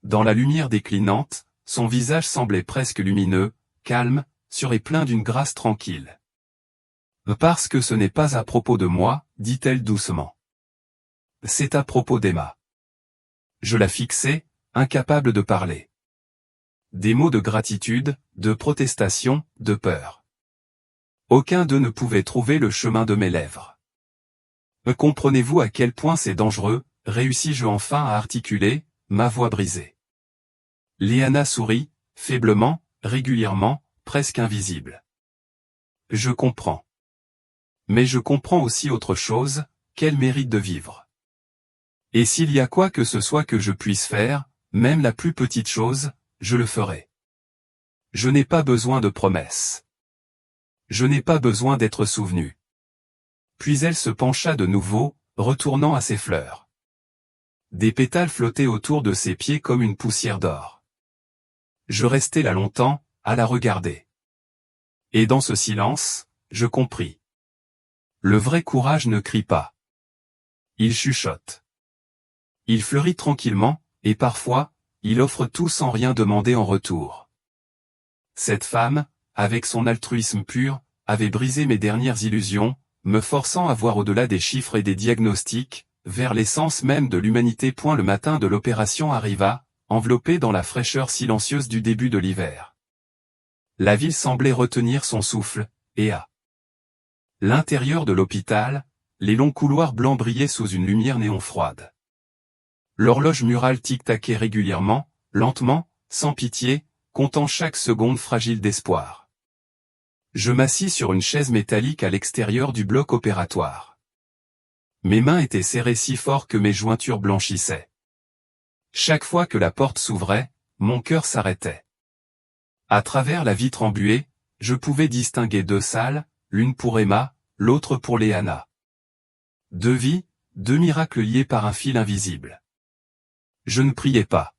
Dans la lumière déclinante, son visage semblait presque lumineux, calme, sûr et plein d'une grâce tranquille. « Parce que ce n'est pas à propos de moi, dit-elle doucement. C'est à propos d'Emma. » Je la fixai, incapable de parler. Des mots de gratitude, de protestation, de peur. Aucun d'eux ne pouvait trouver le chemin de mes lèvres. « Comprenez-vous à quel point c'est dangereux ?» réussis-je enfin à articuler, ma voix brisée. Léana sourit, faiblement, régulièrement, presque invisible. « Je comprends. Mais je comprends aussi autre chose, qu'elle mérite de vivre. Et s'il y a quoi que ce soit que je puisse faire, même la plus petite chose, je le ferai. Je n'ai pas besoin de promesses. Je n'ai pas besoin d'être souvenu. » Puis elle se pencha de nouveau, retournant à ses fleurs. Des pétales flottaient autour de ses pieds comme une poussière d'or. Je restai là longtemps, à la regarder. Et dans ce silence, je compris. Le vrai courage ne crie pas. Il chuchote. Il fleurit tranquillement, et parfois, il offre tout sans rien demander en retour. Cette femme, avec son altruisme pur, avait brisé mes dernières illusions, me forçant à voir au-delà des chiffres et des diagnostics, vers l'essence même de l'humanité. Le matin de l'opération arriva, enveloppé dans la fraîcheur silencieuse du début de l'hiver. La ville semblait retenir son souffle, et à l'intérieur de l'hôpital, les longs couloirs blancs brillaient sous une lumière néon froide. L'horloge murale tic-taquait régulièrement, lentement, sans pitié, comptant chaque seconde fragile d'espoir. Je m'assis sur une chaise métallique à l'extérieur du bloc opératoire. Mes mains étaient serrées si fort que mes jointures blanchissaient. Chaque fois que la porte s'ouvrait, mon cœur s'arrêtait. À travers la vitre embuée, je pouvais distinguer deux salles, l'une pour Emma, l'autre pour Léana. Deux vies, deux miracles liés par un fil invisible. Je ne priais pas.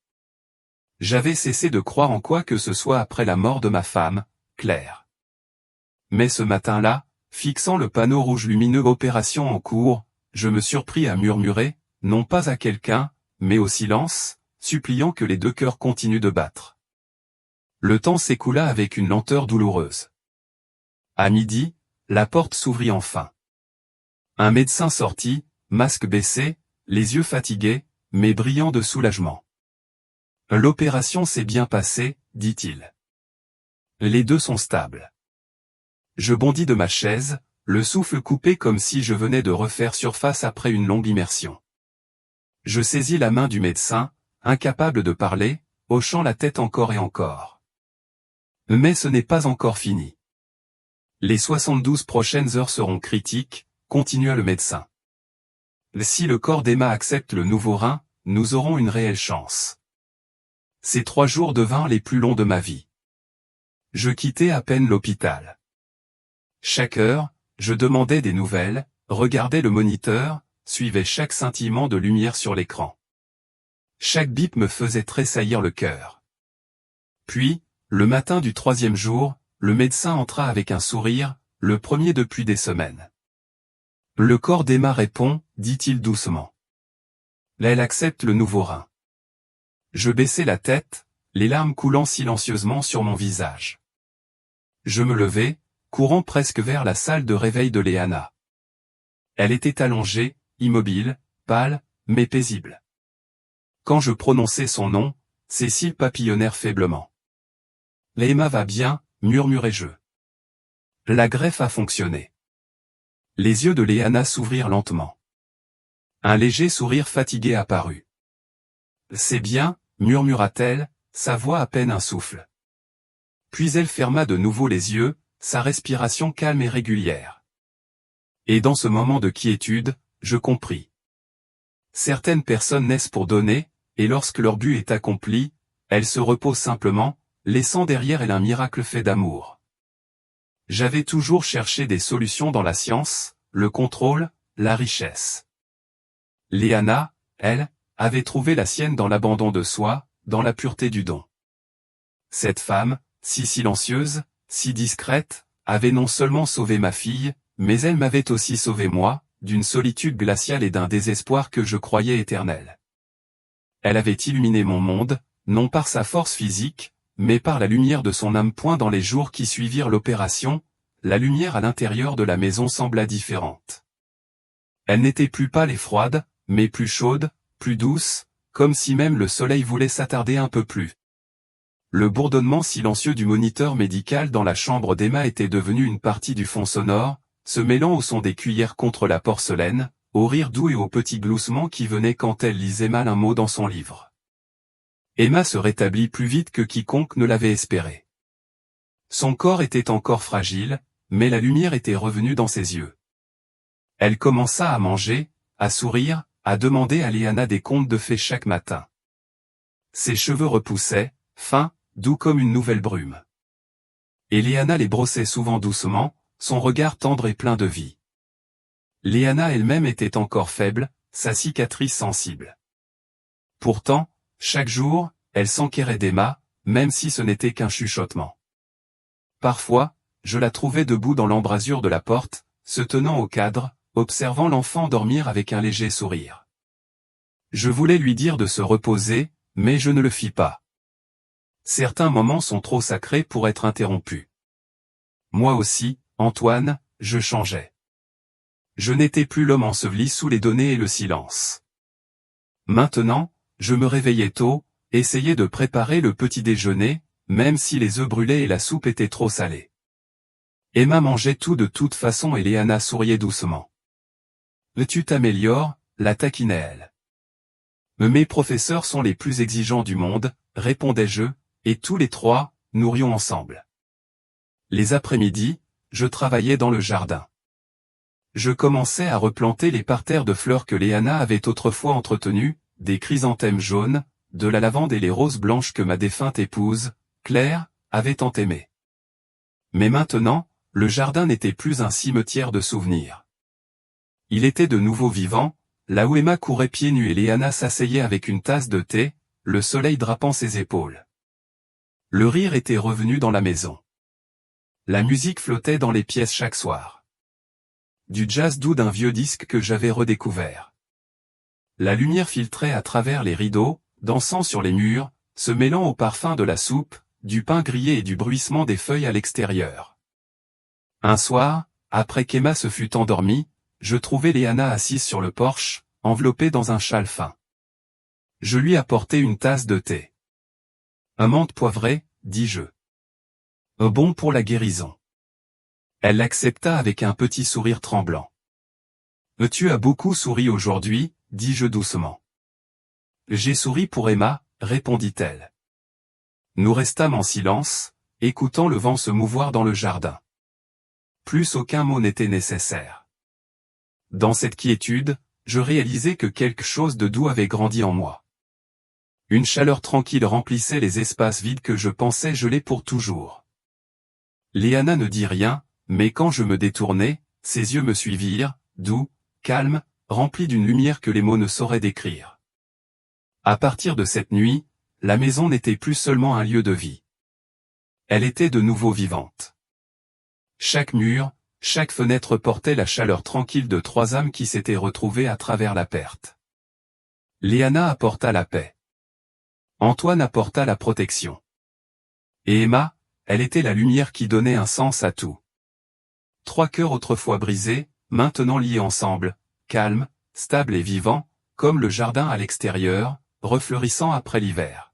J'avais cessé de croire en quoi que ce soit après la mort de ma femme, Claire. Mais ce matin-là, fixant le panneau rouge lumineux « Opération en cours », je me surpris à murmurer, non pas à quelqu'un, mais au silence, suppliant que les deux cœurs continuent de battre. Le temps s'écoula avec une lenteur douloureuse. À midi, la porte s'ouvrit enfin. Un médecin sortit, masque baissé, les yeux fatigués, mais brillants de soulagement. « L'opération s'est bien passée, dit-il. Les deux sont stables. » Je bondis de ma chaise, le souffle coupé comme si je venais de refaire surface après une longue immersion. Je saisis la main du médecin, incapable de parler, hochant la tête encore et encore. Mais ce n'est pas encore fini. Les 72 prochaines heures seront critiques, continua le médecin. Si le corps d'Emma accepte le nouveau rein, nous aurons une réelle chance. Ces 3 jours devinrent les plus longs de ma vie. Je quittais à peine l'hôpital. Chaque heure, je demandais des nouvelles, regardais le moniteur, suivais chaque scintillement de lumière sur l'écran. Chaque bip me faisait tressaillir le cœur. Puis, le matin du 3e jour, le médecin entra avec un sourire, le premier depuis des semaines. « Le corps d'Emma répond, dit-il doucement. Elle accepte le nouveau rein. » Je baissai la tête, les larmes coulant silencieusement sur mon visage. Je me levai, courant presque vers la salle de réveil de Léana. Elle était allongée, immobile, pâle, mais paisible. Quand je prononçai son nom, ses cils papillonnèrent faiblement. « Emma va bien, murmurai-je. La greffe a fonctionné. » Les yeux de Léana s'ouvrirent lentement. Un léger sourire fatigué apparut. « C'est bien, murmura-t-elle, sa voix à peine un souffle. Puis elle ferma de nouveau les yeux, sa respiration calme et régulière. Et dans ce moment de quiétude, je compris. Certaines personnes naissent pour donner, et lorsque leur but est accompli, elles se reposent simplement, laissant derrière elles un miracle fait d'amour. J'avais toujours cherché des solutions dans la science, le contrôle, la richesse. Léana, elle, avait trouvé la sienne dans l'abandon de soi, dans la pureté du don. Cette femme, si silencieuse, si discrète, avait non seulement sauvé ma fille, mais elle m'avait aussi sauvé moi, d'une solitude glaciale et d'un désespoir que je croyais éternel. Elle avait illuminé mon monde, non par sa force physique, mais par la lumière de son âme. Dans les jours qui suivirent l'opération, la lumière à l'intérieur de la maison sembla différente. Elle n'était plus pâle et froide, mais plus chaude, plus douce, comme si même le soleil voulait s'attarder un peu plus. Le bourdonnement silencieux du moniteur médical dans la chambre d'Emma était devenu une partie du fond sonore, se mêlant au son des cuillères contre la porcelaine, au rire doux et aux petits gloussements qui venaient quand elle lisait mal un mot dans son livre. Emma se rétablit plus vite que quiconque ne l'avait espéré. Son corps était encore fragile, mais la lumière était revenue dans ses yeux. Elle commença à manger, à sourire, à demander à Léana des contes de fées chaque matin. Ses cheveux repoussaient, fins, doux comme une nouvelle brume. Et Léana les brossait souvent doucement, son regard tendre et plein de vie. Léana elle-même était encore faible, sa cicatrice sensible. Pourtant, chaque jour, elle s'enquérait d'Emma, même si ce n'était qu'un chuchotement. Parfois, je la trouvais debout dans l'embrasure de la porte, se tenant au cadre, observant l'enfant dormir avec un léger sourire. Je voulais lui dire de se reposer, mais je ne le fis pas. Certains moments sont trop sacrés pour être interrompus. Moi aussi, Antoine, je changeais. Je n'étais plus l'homme enseveli sous les données et le silence. Maintenant, je me réveillais tôt, essayais de préparer le petit déjeuner, même si les œufs brûlés et la soupe étaient trop salés. Emma mangeait tout de toute façon et Léana souriait doucement. « Tu t'améliores », la taquinait-elle. « Mes professeurs sont les plus exigeants du monde », répondais-je, et tous les trois, nous rions ensemble. Les après-midi, je travaillais dans le jardin. Je commençais à replanter les parterres de fleurs que Léana avait autrefois entretenus, des chrysanthèmes jaunes, de la lavande et les roses blanches que ma défunte épouse, Claire, avait tant aimées. Mais maintenant, le jardin n'était plus un cimetière de souvenirs. Il était de nouveau vivant, là où Emma courait pieds nus et Léana s'asseyait avec une tasse de thé, le soleil drapant ses épaules. Le rire était revenu dans la maison. La musique flottait dans les pièces chaque soir. Du jazz doux d'un vieux disque que j'avais redécouvert. La lumière filtrait à travers les rideaux, dansant sur les murs, se mêlant au parfum de la soupe, du pain grillé et du bruissement des feuilles à l'extérieur. Un soir, après qu'Emma se fût endormie, je trouvai Léana assise sur le porche, enveloppée dans un châle fin. Je lui apportai une tasse de thé. « Un menthe poivré, dis-je. Bon pour la guérison. » Elle l'accepta avec un petit sourire tremblant. « Tu as beaucoup souri aujourd'hui, dis-je doucement. »« J'ai souri pour Emma, répondit-elle. » Nous restâmes en silence, écoutant le vent se mouvoir dans le jardin. Plus aucun mot n'était nécessaire. Dans cette quiétude, je réalisais que quelque chose de doux avait grandi en moi. Une chaleur tranquille remplissait les espaces vides que je pensais geler pour toujours. Léana ne dit rien, mais quand je me détournai, ses yeux me suivirent, doux, calmes, remplis d'une lumière que les mots ne sauraient décrire. À partir de cette nuit, la maison n'était plus seulement un lieu de vie. Elle était de nouveau vivante. Chaque mur, chaque fenêtre portait la chaleur tranquille de trois âmes qui s'étaient retrouvées à travers la perte. Léana apporta la paix. Antoine apporta la protection. Et Emma, elle était la lumière qui donnait un sens à tout. Trois cœurs autrefois brisés, maintenant liés ensemble, calmes, stables et vivants, comme le jardin à l'extérieur, refleurissant après l'hiver.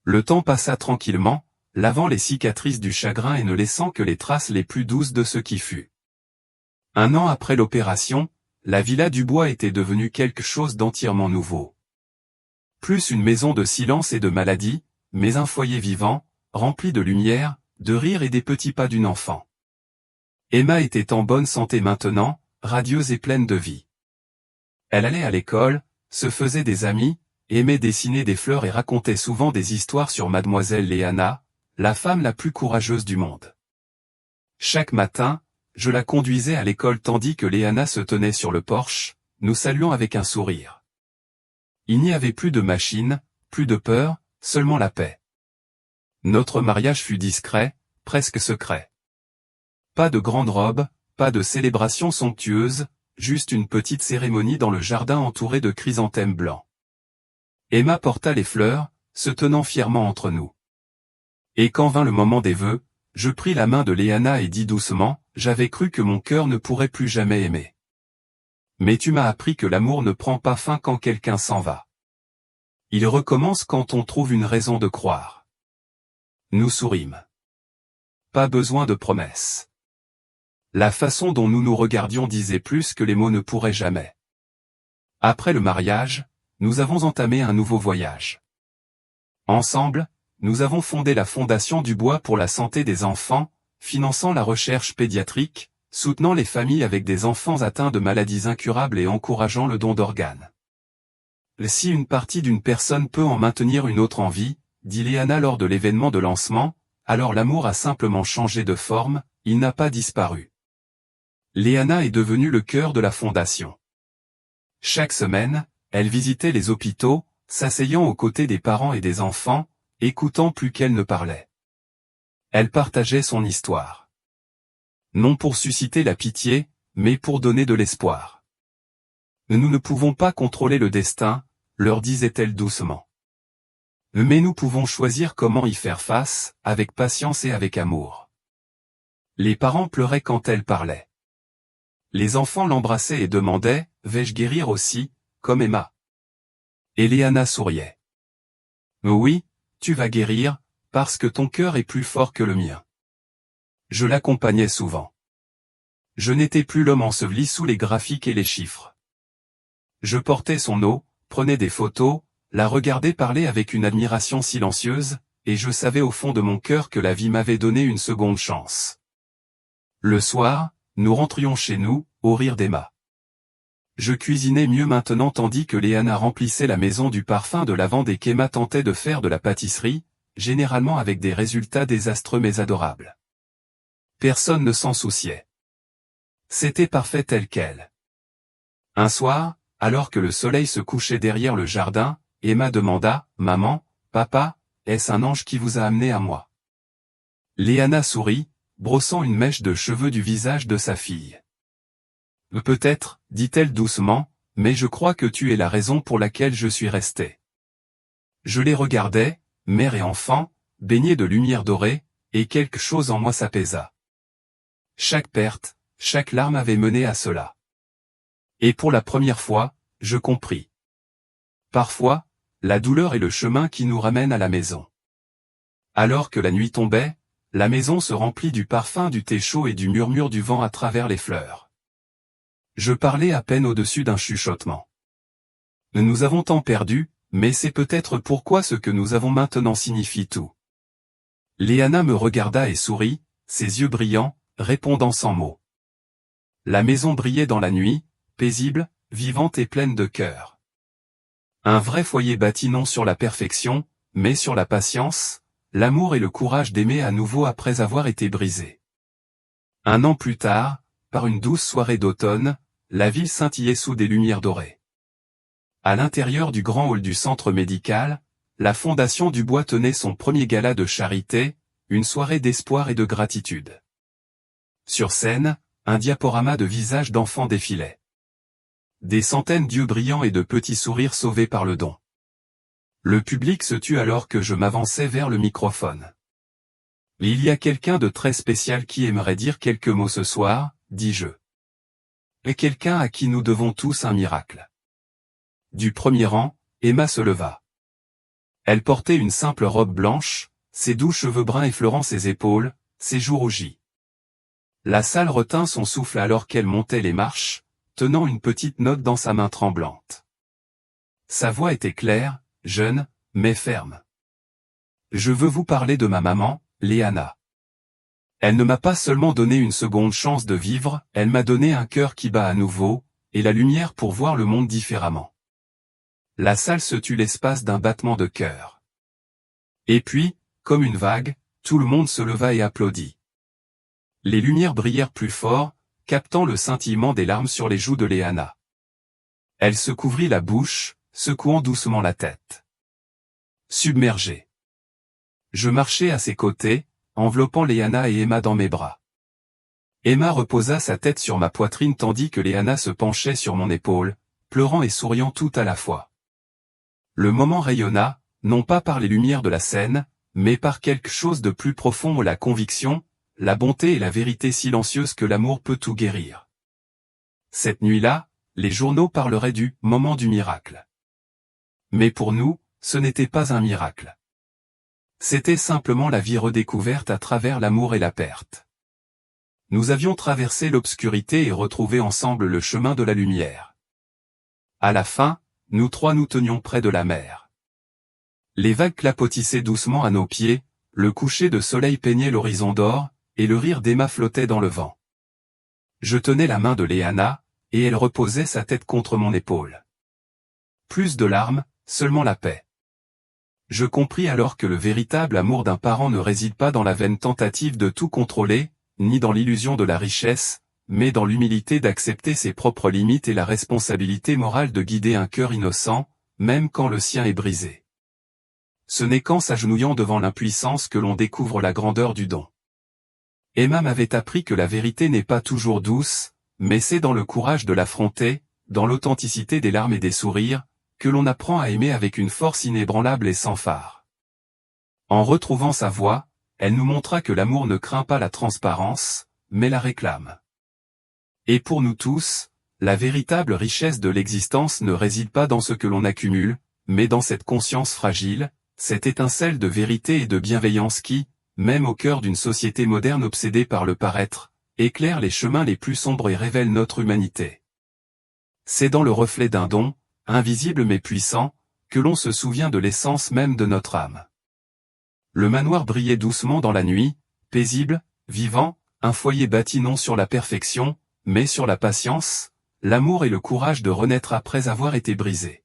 Le temps passa tranquillement, lavant les cicatrices du chagrin et ne laissant que les traces les plus douces de ce qui fut. Un an après l'opération, la villa du bois était devenue quelque chose d'entièrement nouveau. Plus une maison de silence et de maladie, mais un foyer vivant, rempli de lumière, de rire et des petits pas d'une enfant. Emma était en bonne santé maintenant, radieuse et pleine de vie. Elle allait à l'école, se faisait des amis, aimait dessiner des fleurs et racontait souvent des histoires sur mademoiselle Léana, la femme la plus courageuse du monde. Chaque matin, je la conduisais à l'école tandis que Léana se tenait sur le porche, nous saluant avec un sourire. Il n'y avait plus de machine, plus de peur, seulement la paix. Notre mariage fut discret, presque secret. Pas de grande robe, pas de célébration somptueuse, juste une petite cérémonie dans le jardin entourée de chrysanthèmes blancs. Emma porta les fleurs, se tenant fièrement entre nous. Et quand vint le moment des vœux, je pris la main de Léana et dis doucement, j'avais cru que mon cœur ne pourrait plus jamais aimer. Mais tu m'as appris que l'amour ne prend pas fin quand quelqu'un s'en va. Il recommence quand on trouve une raison de croire. Nous sourîmes. Pas besoin de promesses. La façon dont nous nous regardions disait plus que les mots ne pourraient jamais. Après le mariage, nous avons entamé un nouveau voyage. Ensemble, nous avons fondé la Fondation du Bois pour la santé des enfants, finançant la recherche pédiatrique, soutenant les familles avec des enfants atteints de maladies incurables et encourageant le don d'organes. Si une partie d'une personne peut en maintenir une autre en vie, dit Léana lors de l'événement de lancement, alors l'amour a simplement changé de forme, il n'a pas disparu. Léana est devenue le cœur de la fondation. Chaque semaine, elle visitait les hôpitaux, s'asseyant aux côtés des parents et des enfants, écoutant plus qu'elle ne parlait. Elle partageait son histoire. Non pour susciter la pitié, mais pour donner de l'espoir. Nous ne pouvons pas contrôler le destin, leur disait-elle doucement. Mais nous pouvons choisir comment y faire face, avec patience et avec amour. Les parents pleuraient quand elle parlait. Les enfants l'embrassaient et demandaient, vais-je guérir aussi, comme Emma? Et Léana souriait. Oui, tu vas guérir, parce que ton cœur est plus fort que le mien. Je l'accompagnais souvent. Je n'étais plus l'homme enseveli sous les graphiques et les chiffres. Je portais son eau, prenais des photos, la regardais parler avec une admiration silencieuse, et je savais au fond de mon cœur que la vie m'avait donné une seconde chance. Le soir, nous rentrions chez nous, au rire d'Emma. Je cuisinais mieux maintenant tandis que Léana remplissait la maison du parfum de lavande et qu'Emma tentait de faire de la pâtisserie, généralement avec des résultats désastreux mais adorables. Personne ne s'en souciait. C'était parfait tel quel. Un soir, alors que le soleil se couchait derrière le jardin, Emma demanda, « Maman, papa, est-ce un ange qui vous a amené à moi ?» Léana sourit, brossant une mèche de cheveux du visage de sa fille. « Peut-être, dit-elle doucement, mais je crois que tu es la raison pour laquelle je suis restée. » Je les regardais, mère et enfant, baignés de lumière dorée, et quelque chose en moi s'apaisa. Chaque perte, chaque larme avait mené à cela. Et pour la première fois, je compris. Parfois, la douleur est le chemin qui nous ramène à la maison. Alors que la nuit tombait, la maison se remplit du parfum du thé chaud et du murmure du vent à travers les fleurs. Je parlais à peine au-dessus d'un chuchotement. Nous avons tant perdu, mais c'est peut-être pourquoi ce que nous avons maintenant signifie tout. Léana me regarda et sourit, ses yeux brillants, répondant sans mots. La maison brillait dans la nuit, paisible, vivante et pleine de cœur. Un vrai foyer bâti non sur la perfection, mais sur la patience, l'amour et le courage d'aimer à nouveau après avoir été brisé. Un an plus tard, par une douce soirée d'automne, la ville scintillait sous des lumières dorées. À l'intérieur du grand hall du centre médical, la Fondation du Bois tenait son premier gala de charité, une soirée d'espoir et de gratitude. Sur scène, un diaporama de visages d'enfants défilait. Des centaines d'yeux brillants et de petits sourires sauvés par le don. Le public se tut alors que je m'avançais vers le microphone. « Il y a quelqu'un de très spécial qui aimerait dire quelques mots ce soir, dis-je. Et quelqu'un à qui nous devons tous un miracle. » Du premier rang, Emma se leva. Elle portait une simple robe blanche, ses doux cheveux bruns effleurant ses épaules, ses joues rougies. La salle retint son souffle alors qu'elle montait les marches, tenant une petite note dans sa main tremblante. Sa voix était claire, jeune, mais ferme. « Je veux vous parler de ma maman, Léana. Elle ne m'a pas seulement donné une seconde chance de vivre, elle m'a donné un cœur qui bat à nouveau, et la lumière pour voir le monde différemment. » La salle se tut l'espace d'un battement de cœur. Et puis, comme une vague, tout le monde se leva et applaudit. Les lumières brillèrent plus fort, captant le scintillement des larmes sur les joues de Léana. Elle se couvrit la bouche, secouant doucement la tête. Submergé. Je marchai à ses côtés, enveloppant Léana et Emma dans mes bras. Emma reposa sa tête sur ma poitrine tandis que Léana se penchait sur mon épaule, pleurant et souriant tout à la fois. Le moment rayonna, non pas par les lumières de la scène, mais par quelque chose de plus profond, la conviction, la bonté et la vérité silencieuse que l'amour peut tout guérir. Cette nuit-là, les journaux parleraient du « moment du miracle ». Mais pour nous, ce n'était pas un miracle. C'était simplement la vie redécouverte à travers l'amour et la perte. Nous avions traversé l'obscurité et retrouvé ensemble le chemin de la lumière. À la fin, nous trois nous tenions près de la mer. Les vagues clapotissaient doucement à nos pieds, le coucher de soleil peignait l'horizon d'or, et le rire d'Emma flottait dans le vent. Je tenais la main de Léana, et elle reposait sa tête contre mon épaule. Plus de larmes, seulement la paix. Je compris alors que le véritable amour d'un parent ne réside pas dans la vaine tentative de tout contrôler, ni dans l'illusion de la richesse, mais dans l'humilité d'accepter ses propres limites et la responsabilité morale de guider un cœur innocent, même quand le sien est brisé. Ce n'est qu'en s'agenouillant devant l'impuissance que l'on découvre la grandeur du don. Emma m'avait appris que la vérité n'est pas toujours douce, mais c'est dans le courage de l'affronter, dans l'authenticité des larmes et des sourires, que l'on apprend à aimer avec une force inébranlable et sans fard. En retrouvant sa voix, elle nous montra que l'amour ne craint pas la transparence, mais la réclame. Et pour nous tous, la véritable richesse de l'existence ne réside pas dans ce que l'on accumule, mais dans cette conscience fragile, cette étincelle de vérité et de bienveillance qui, même au cœur d'une société moderne obsédée par le paraître, éclaire les chemins les plus sombres et révèle notre humanité. C'est dans le reflet d'un don, invisible mais puissant, que l'on se souvient de l'essence même de notre âme. Le manoir brillait doucement dans la nuit, paisible, vivant, un foyer bâti non sur la perfection, mais sur la patience, l'amour et le courage de renaître après avoir été brisé.